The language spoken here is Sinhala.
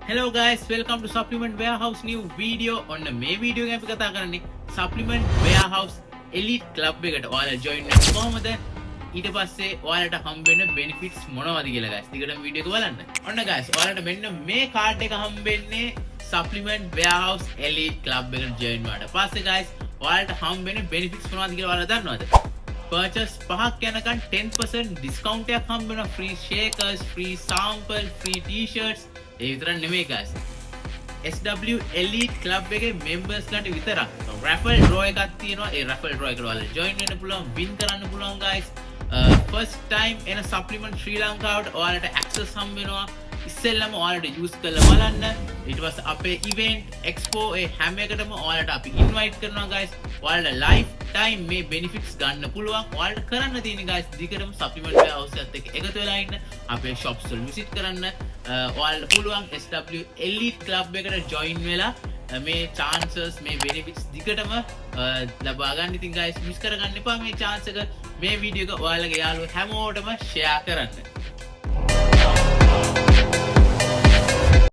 Hello guys, welcome to Supplement Warehouse new video. ඔන්න මේ වීඩියෝ එක අපි කතා කරන්නේ Supplement Warehouse Elite Club එකට ඔයාලා join වෙන්න කොහොමද? ඊට පස්සේ ඔයාලට හම්බ වෙන benefits මොනවද කියලා guys. ටිකටම වීඩියෝ එක බලන්න. ඔන්න guys, ඔයාලට මෙන්න මේ කාඩ් එක හම්බෙන්නේ Supplement Warehouse Elite Club එකට join වුණාට පස්සේ guys, ඔයාලට හම්බ වෙන benefits මොනවද කියලා ඔයාලා දන්නවද? Purchase පහක් යනකන් 10% discount එකක් හම්බ වෙනවා. Free shakers, free sample, free t-shirts. ඒ විතරක් නෙමෙයි guys. SW Elite Club එකේ members ලාට විතරක් raffle draw එකක් තියෙනවා. ඒ raffle draw එකට ඔයාලා join වෙන්න පුළුවන්, win කරන්න පුළුවන් guys. First time එන supplement ශ්‍රී ලංකාවට ඔයාලට access හම්බ වෙනවා. ඉස්සෙල්ලම ඔයාලට use කරලා බලන්න. ඊට පස්සේ අපේ event expo ඒ හැම එකටම ඔයාලට අපි invite කරනවා guys. ඔයාලට live time මේ benefits ගන්න පුළුවන්. ඔයාලට කරන්න තියෙන්නේ guys දිගටම supplement warehouse එකත් එක්ක එකතු වෙලා ඉන්න. අපේ shops වල visit කරන්න. ඔයාලට පුළුවන් SW Elite Club එකට join වෙලා මේ chances මේ benefits දිගටම ලබා ගන්න. ඉතින් guys miss කරගන්න එපා මේ chance එක. මේ වීඩියෝ එක ඔයාලගේ යාළුවෝ හැමෝටම share කරන්න.